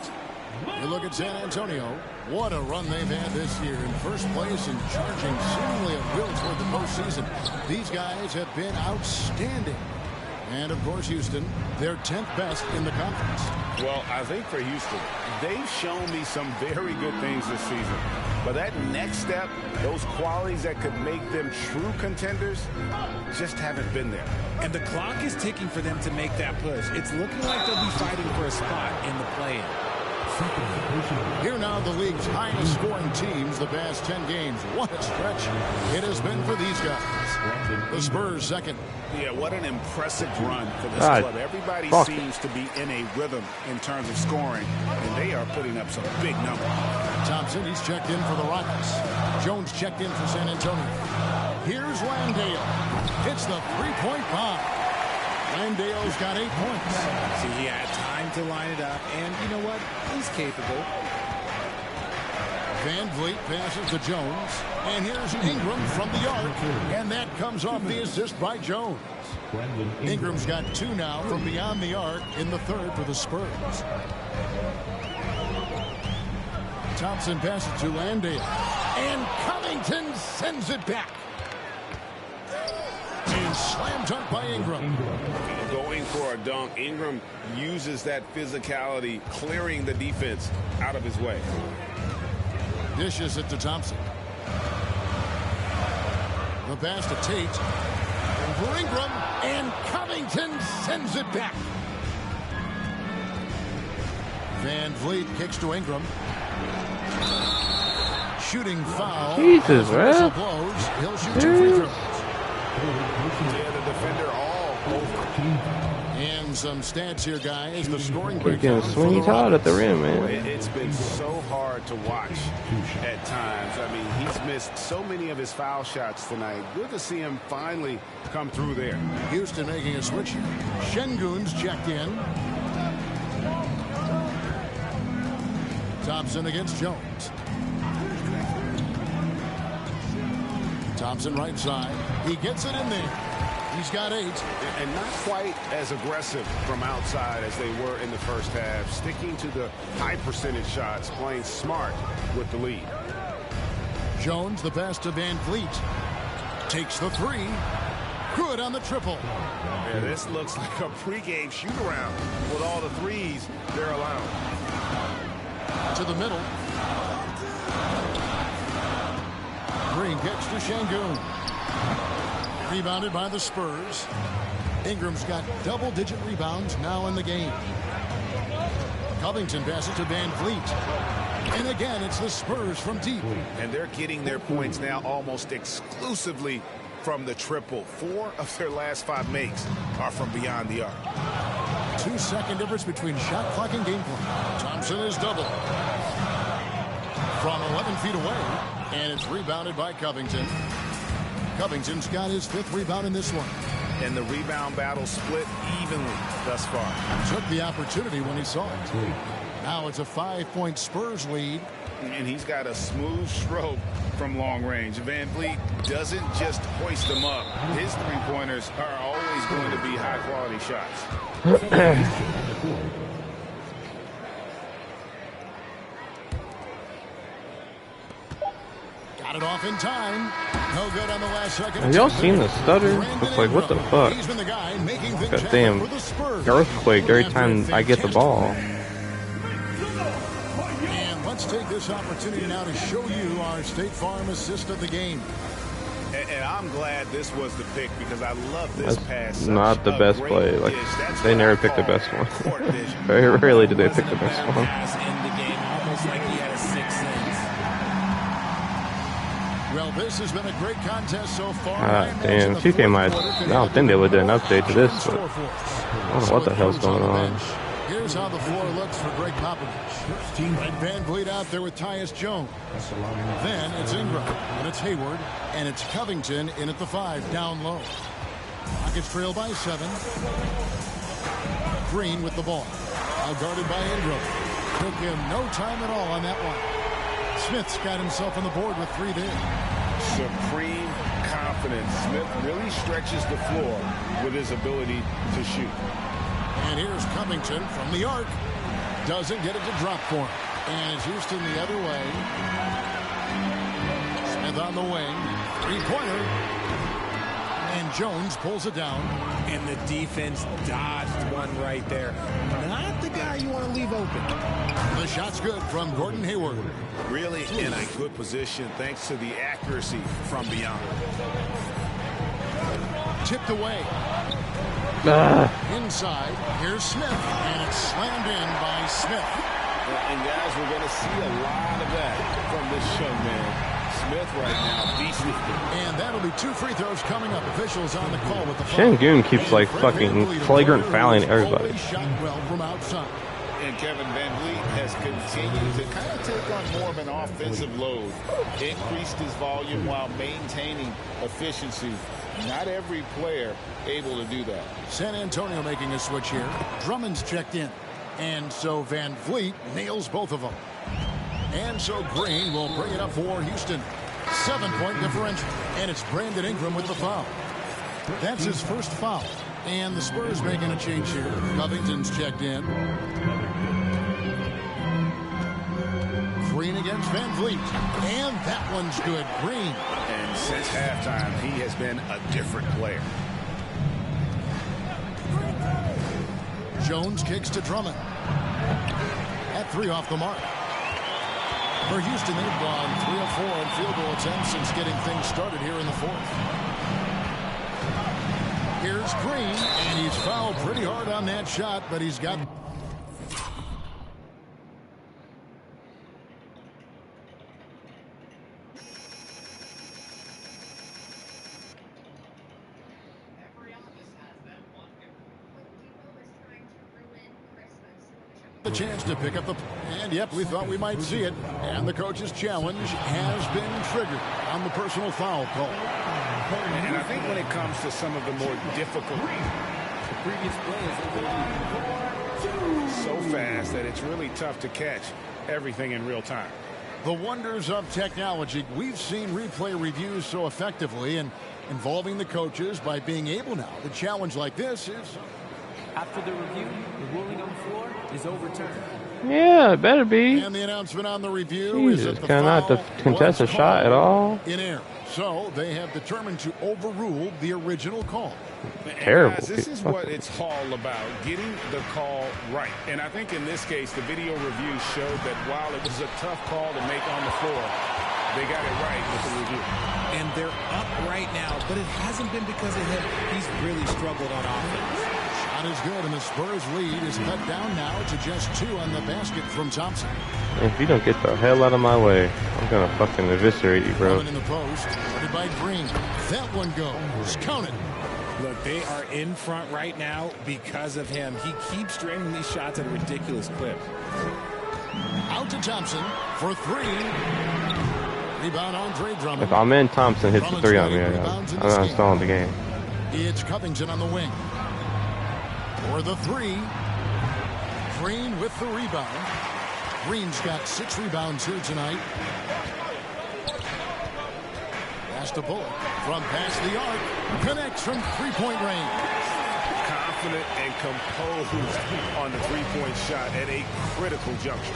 A: You look at San Antonio. What a run they've had this year. In first place and charging seemingly at will toward the postseason. These guys have been outstanding. And, of course, Houston, they're 10th best in the conference.
F: Well, I think for Houston, they've shown me some very good things this season. But that next step, those qualities that could make them true contenders, just haven't been there.
E: And the clock is ticking for them to make that push. It's looking like they'll be fighting for a spot in the play-in.
A: Here now the league's highest scoring teams the past 10 games. What a stretch it has been for these guys. The Spurs second.
F: Yeah, what an impressive run for this club. Everybody seems to be in a rhythm in terms of scoring, and they are putting up some big numbers.
A: Thompson, he's checked in for the Rockets. Jones checked in for San Antonio. Here's Landale. Hits the three-point bomb. Landale's got 8 points.
E: See, he had time to line it up, and you know what? He's capable.
A: Van Vliet passes to Jones, and here's Ingram from the arc, and that comes off the assist by Jones. Ingram's got 2 now from beyond the arc in the 3rd for the Spurs. Thompson passes to Landale, and Covington sends it back. And slam dunk by Ingram.
F: Going for a dunk, Ingram uses that physicality, clearing the defense out of his way.
A: Dishes it to Thompson. The pass to Tate. For Ingram, and Covington sends it back. Van Vliet kicks to Ingram. Shooting foul.
C: Jesus, man.
A: Blows. He'll shoot 2 free throws.
F: Yeah, the defender all over.
A: And some stats here, guys. The scoring
C: He's getting swingy tall at the rim, man.
F: It's been so hard to watch at times. I mean, he's missed so many of his foul shots tonight. Good to see him finally come through there.
A: Houston making a switch here. Şengün's checked in. Thompson against Jones. Thompson right side. He gets it in there. He's got 8.
F: And not quite as aggressive from outside as they were in the first half. Sticking to the high percentage shots, playing smart with the lead.
A: Jones, the pass to Van Vliet. Takes the 3. Good on the triple.
F: Yeah, this looks like a pregame shoot-around with all the threes they're allowing.
A: To the middle. Green kicks to Şengün. Rebounded by the Spurs. Ingram's got double-digit rebounds now in the game. Covington passes to Van Vliet. And again, it's the Spurs from deep.
F: And they're getting their points now almost exclusively from the triple. 4 of their last 5 makes are from beyond the arc.
A: 2-second difference between shot clock and game clock. Thompson is double. From 11 feet away. And it's rebounded by Covington. Covington's got his 5th rebound in this one.
F: And the rebound battle split evenly thus far.
A: Took the opportunity when he saw it. Now it's a 5-point Spurs lead.
F: And he's got a smooth stroke from long range. Van Vliet doesn't just hoist them up. His 3-pointers are always going to be high-quality shots.
A: Got it off in time. No good on the last second.
C: Have y'all seen the stutter? It's like, what the fuck?
A: He's been the guy making things
C: Like a
A: happen
C: damn
A: for the Spurs.
C: earthquake every time I get the ball.
A: And let's take this opportunity now to show you our State Farm assist of the game.
F: And I'm glad this was the pick because I love this pass.
C: That's not the best play. Like, they never pick the best one. Very rarely do they pick the best one.
A: Well, this has been a great contest so far.
C: Damn, 2K might. I don't think they would do an update to this, but I don't know what the hell's going on.
A: Here's how the floor looks for Greg Popovich. Red Van Vliet out there with Tyus Jones. Then it's Ingram, and it's Hayward, and it's Covington in at the 5, down low. Rockets trail by 7. Green with the ball. Now guarded by Ingram. Took him no time at all on that one. Smith's got himself on the board with 3 there.
F: Supreme confidence. Smith really stretches the floor with his ability to shoot.
A: And here's Covington from the arc. Doesn't get it to drop for him. And it's Houston the other way. Smith on the wing. 3-pointer. And Jones pulls it down.
E: And the defense dodged one right there. Not the guy you want to leave open.
A: The shot's good from Gordon Hayward.
F: Really in a good position thanks to the accuracy from beyond.
A: Tipped away. Inside, here's Smith, and it's slammed in by Smith.
F: And guys, we're going to see a lot of that from this young man. Smith right now, decent.
A: And that'll be 2 free throws coming up. Officials on the call with the
C: Shangoon keeps like fucking flagrant fouling everybody.
A: Shot well from outside.
F: And Kevin Van Vliet has continued to kind of take on more of an offensive load. Increased his volume while maintaining efficiency. Not every player able to do that.
A: San Antonio making a switch here. Drummond's checked in. And so Van Vliet nails both of them. And so Green will bring it up for Houston. 7-point differential. And it's Brandon Ingram with the foul. That's his first foul. And the Spurs making a change here. Covington's checked in. Green against Van Vliet. And that one's good. Green.
F: And since halftime, he has been a different player.
A: Jones kicks to Drummond. At 3 off the mark. For Houston, they've gone 3 of 4 in field goal attempts since getting things started here in the 4th. Here's Green, and he's fouled pretty hard on that shot, but he's got... the chance to pick up the... And, yep, we thought we might see it. And the coach's challenge has been triggered on the personal foul call.
F: And I think when it comes to some of the more difficult... The previous play is so fast that it's really tough to catch everything in real time.
A: The wonders of technology. We've seen replay reviews so effectively and involving the coaches by being able now. The challenge like this is...
K: After the review, the ruling on the floor is overturned.
C: Yeah, it better be.
A: And the announcement on the review
C: Jesus,
A: is that the
C: cannot contest a shot at all.
A: In air. So they have determined to overrule the original call.
C: Terrible.
F: Guys, this is what it's all about, getting the call right. And I think in this case, the video review showed that while it was a tough call to make on the floor, they got it right with the review.
E: And they're up right now, but it hasn't been because of him. He's really struggled on offense.
A: Shot is good, and the Spurs lead is cut down now to just 2 on the basket from Thompson.
C: If you don't get the hell out of my way, I'm gonna fucking eviscerate you, bro.
A: In the post, guarded by Green. That one goes. Count it.
E: Look, they are in front right now because of him. He keeps draining these shots at a ridiculous clip.
A: Out to Thompson for 3. Rebound Andre Drummond.
C: If I'm in, Thompson hits the 3 on me. I'm not stalling the game.
A: It's Covington on the wing. For the 3. Green with the rebound. Green's got 6 rebounds here tonight. Pass to Bullock from past the arc. Connects from 3-point range.
F: Confident and composed on the 3-point shot at a critical juncture.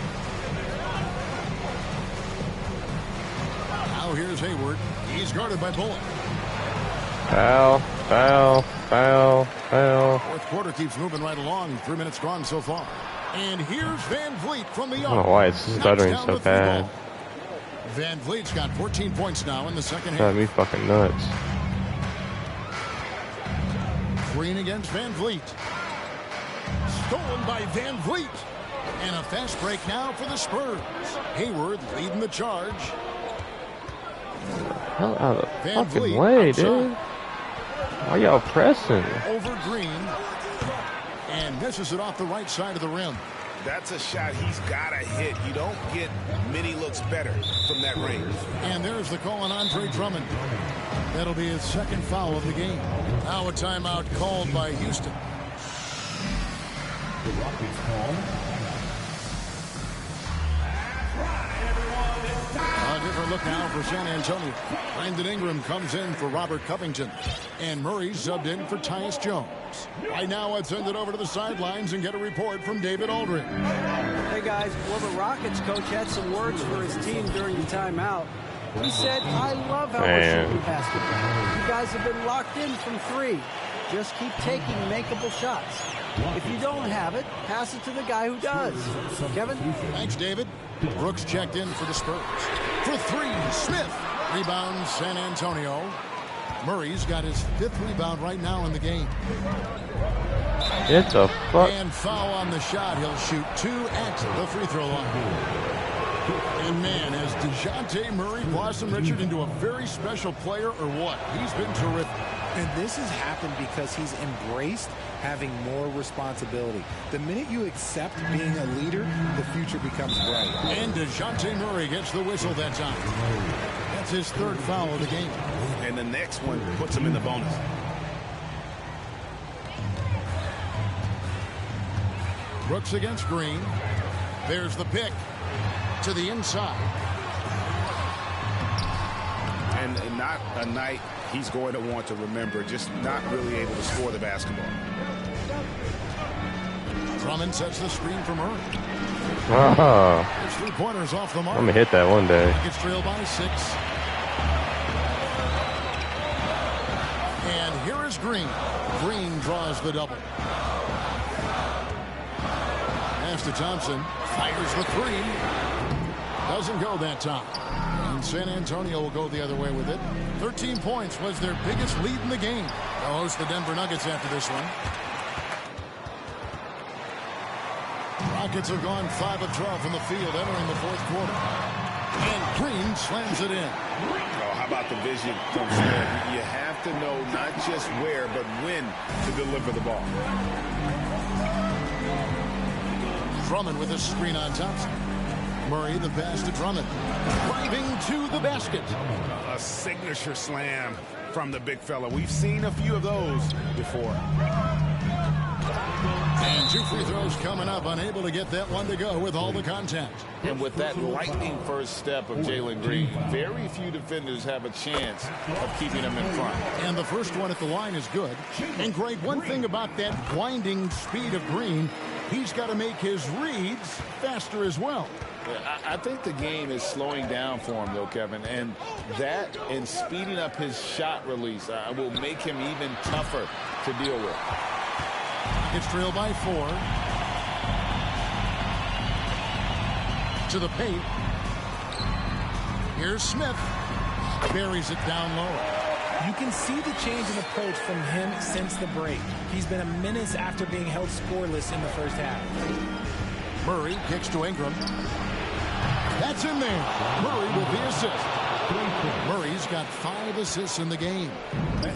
A: Now Now here's Hayward. He's guarded by Bullock.
C: Foul, foul, foul, foul.
A: Fourth quarter keeps moving right along. 3 minutes gone so far. And here's Van Vliet from the
C: I
A: arc.
C: don't know why it's stuttering so bad.
A: Van Vliet's got 14 points now in the second half.
C: Got me fucking nuts.
A: Green against Van Vliet. Stolen by Van Vliet. And a fast break now for the Spurs. Hayward leading the charge.
C: Hell out of the
A: Van
C: fucking
A: Vliet
C: way,
A: outside.
C: dude. Why y'all pressing?
A: Over Green. And misses it off the right side of the rim.
G: That's a shot he's got to hit. You don't get many looks better from that range.
A: And there's the call on Andre Drummond. That'll be his second foul of the game. Now a timeout called by Houston.
L: The Rockets call.
A: A different look now for San Antonio. Brandon Ingram comes in for Robert Covington. And Murray subbed in for Tyus Jones. Right now, let's send it over to the sidelines and get a report from David Aldridge.
D: Hey, guys. Well, the Rockets coach had some words for his team during the timeout. He said, I love how we're shooting basketball. You guys have been locked in from three. Just keep taking makeable shots. If you don't have it, pass it to the guy who does. Kevin?
A: Thanks, David. Brooks checked in for the Spurs. For three, Smith. Rebounds San Antonio. Murray's got his fifth rebound right now in the game.
C: It's a fuck.
A: And foul on the shot. He'll shoot two at the free throw line. And man, has DeJounte Murray blossomed, Richard, into a very special player or what? He's been terrific.
E: And this has happened because he's embraced having more responsibility. The minute you accept being a leader, the future becomes bright.
A: And DeJounte Murray gets the whistle that time. That's his third foul of the game.
G: And the next one puts him in the bonus.
A: Brooks against Green. There's the pick to the inside.
G: And not a night he's going to want to remember, just not really able to score the basketball.
A: Drummond sets the screen for Murray.
C: Oh.
A: There's 3 pointers off the mark.
C: I'm gonna hit that one day.
A: Gets trailed by 6. And here is Green. Green draws the double. Pass to Thompson. Fires the 3. Doesn't go that time. And San Antonio will go the other way with it. 13 points was their biggest lead in the game. They'll host the Denver Nuggets after this one. Rockets have gone 5 of 12 from the field entering the fourth quarter. And Green slams it in.
G: Oh, how about the vision from Smith? You have to know not just where, but when to deliver the ball.
A: Drummond with a screen on Thompson. Murray the pass to Drummond. Driving to the basket.
G: A signature slam from the big fella. We've seen a few of those before.
A: And 2 free throws coming up. Unable to get that one to go with all the contact.
F: And with that lightning first step of Jalen Green, very few defenders have a chance of keeping him in front.
A: And the first one at the line is good. And Greg, one thing about that blinding speed of Green, he's got to make his reads faster as well.
F: I think the game is slowing down for him, though, Kevin. And that and speeding up his shot release will make him even tougher to deal with.
A: Gets trailed by 4. To the paint. Here's Smith. Buries it down low.
E: You can see the change in approach from him since the break. He's been a menace after being held scoreless in the first half.
A: Murray kicks to Ingram. That's in there. Murray with the assist. Murray's got 5 assists in the game.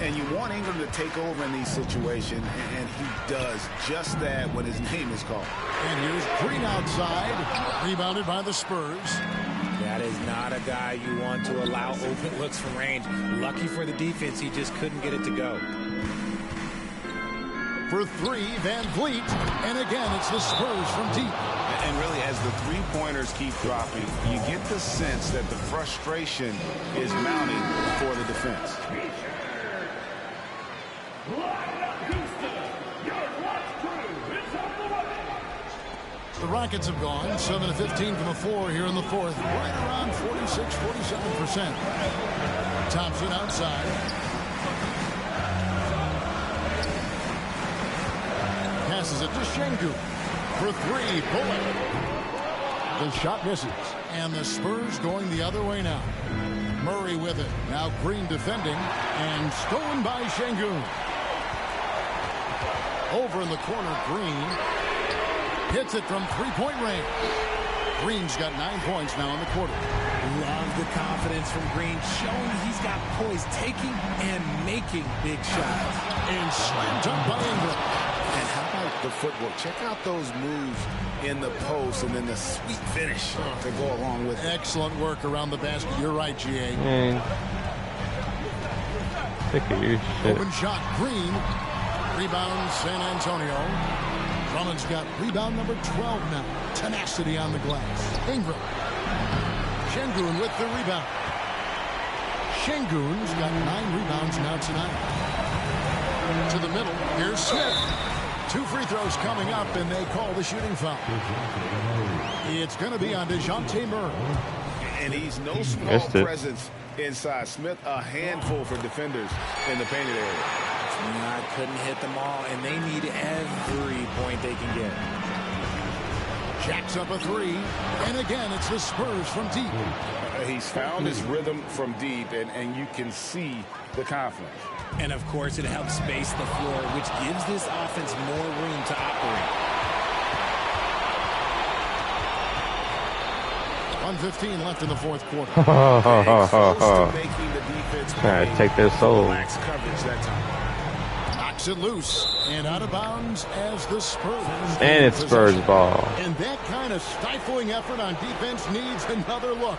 G: And you want Ingram to take over in these situations, and he does just that when his name is called.
A: And here's Green outside. Rebounded by the Spurs.
E: That is not a guy you want to allow open looks from range. Lucky for the defense, he just couldn't get it to go.
A: For 3, Van Vliet. And again, it's the Spurs from deep.
G: And really, as the three-pointers keep dropping, you get the sense that the frustration is mounting for the defense.
A: The Rockets have gone 7-15 from the floor here in the fourth. Right around 46-47%. Thompson outside. Passes it to Şengün for three. Bullet. The shot misses. And the Spurs going the other way now. Murray with it. Now Green defending. And stolen by Şengün. Over in the corner, Green. Hits it from three-point range. Green's got 9 points now in the quarter.
E: Love the confidence from Green, showing he's got poise, taking and making big shots.
A: And slam dunk by Ingram.
F: And how about the footwork? Check out those moves in the post and then the sweet finish to go along with it.
A: Excellent work around the basket. You're right, G.A.
C: Sick of your shit.
A: Open shot, Green. Rebound, San Antonio. Drummond's got rebound number 12 now. Tenacity on the glass. Ingram. Şengün with the rebound. Şengün's got 9 rebounds now tonight. To the middle. Here's Smith. 2 free throws coming up, and they call the shooting foul. It's going to be on DeJounte Murray.
F: And he's no small presence inside. Smith, a handful for defenders in the painted area.
E: I couldn't hit them all, and they need every point they can get.
A: Jacks up a 3, and again, it's the Spurs from deep.
F: He's found his rhythm from deep, and you can see the confidence.
E: And, of course, it helps space the floor, which gives this offense more room to operate.
A: 1:15 left in the fourth quarter.
C: Take their soul.
F: Relax coverage that time.
A: Knocks it loose and out of bounds as the Spurs.
C: And it's Spurs ball.
A: And that kind of stifling effort on defense needs another look.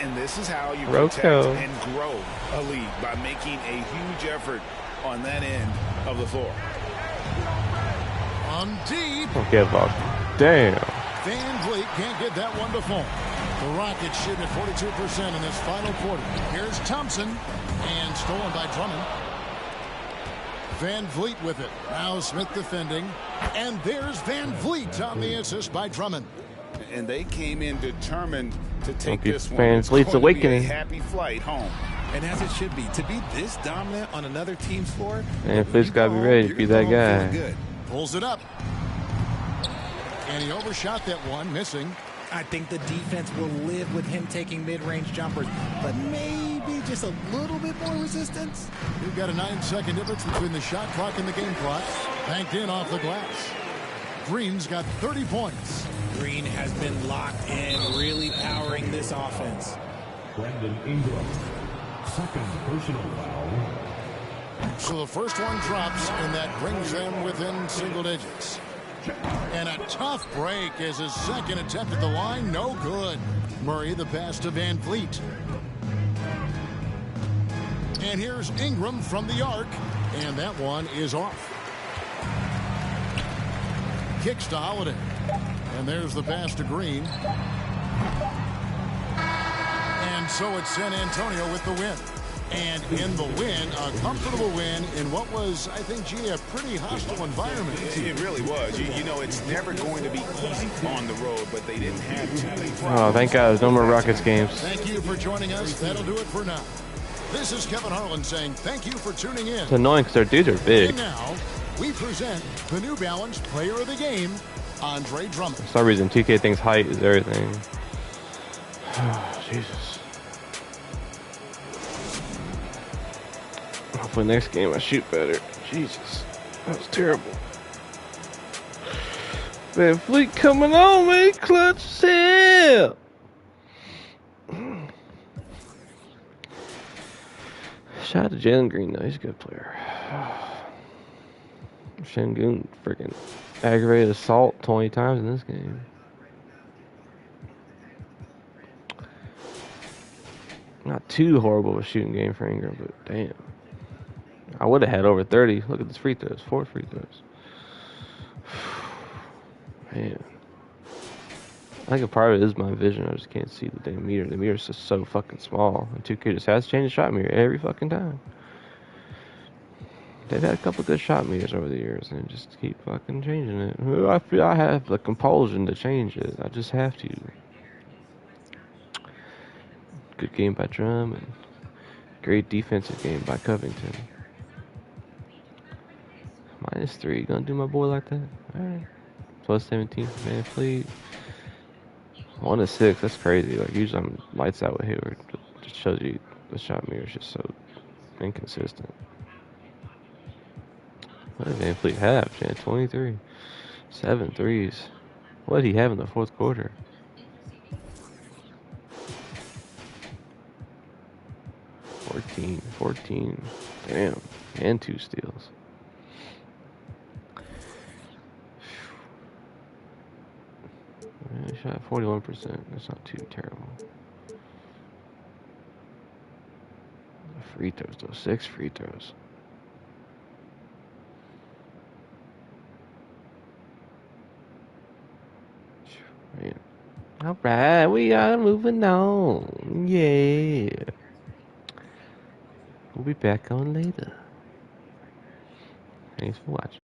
F: And this is how you protect and grow a lead, by making a huge effort on that end of the floor.
A: On deep.
C: Don't give up. Damn.
A: Van Vliet can't get that one to fall. The Rockets shooting at 42% in this final quarter. Here's Thompson, and stolen by Drummond. Van Vliet with it. Now Smith defending. And there's Van Vliet on the assist by Drummond.
F: And they came in determined to take this one.
C: Van Vliet's awakening.
F: A happy flight home.
E: And as it should be. To be this dominant on another team's floor.
C: And Vliet's got to be ready to be that guy.
E: Good.
A: Pulls it up. And he overshot that one, missing.
E: I think the defense will live with him taking mid-range jumpers, but maybe just a little bit more resistance.
A: We've got a 9-second difference between the shot clock and the game clock. Banked in off the glass. Green's got 30 points.
E: Green has been locked in, really powering this offense.
L: Brandon Ingram, second personal foul.
A: So the first one drops, and that brings them within single digits. And a tough break as his second attempt at the line. No good. Murray the pass to Van Vliet. And here's Ingram from the arc. And that one is off. Kicks to Holiday. And there's the pass to Green. And so it's San Antonio with the win. And in the win, a comfortable win in what was, I think, a pretty hostile environment.
F: It really was. You know, it's never going to be easy on the road, but they didn't have too many problems.
C: Oh, thank God there's no more Rockets games.
A: Thank you for joining us. That'll do it for now. This is Kevin Harlan saying thank you for tuning in.
C: It's annoying because their dudes are big.
A: And now, we present the New Balance Player of the Game, Andre Drummond.
C: For some reason, 2K thinks height is everything. Oh, Jesus. Hopefully next game I shoot better. Jesus. That was terrible. Van Vliet coming on, man. Clutch as hell. Shout out to Jalen Green, though. He's a good player. Şengün freaking aggravated assault 20 times in this game. Not too horrible of a shooting game for Ingram, but damn. I would have had over 30. Look at this free throws. 4 free throws. Man. I think a part of it is my vision. I just can't see the damn meter. The meter's just so fucking small. And 2K just has to change the shot mirror every fucking time. They've had a couple good shot meters over the years and just keep fucking changing it. I feel I have the compulsion to change it. I just have to. Good game by Drum and great defensive game by Covington. -3. Gonna do my boy like that? Alright. +17 for Van Fleet. 1-6. That's crazy. Like, usually I'm lights out with Hayward. Just shows you the shot meter is just so inconsistent. What did Van Fleet have, Jan? 23. 7 threes. What did he have in the fourth quarter? $14. Damn. And 2 steals. He shot 41%. That's not too terrible. Free throws, though. 6 free throws. Man. Alright, we are moving on. Yeah. We'll be back on later. Thanks for watching.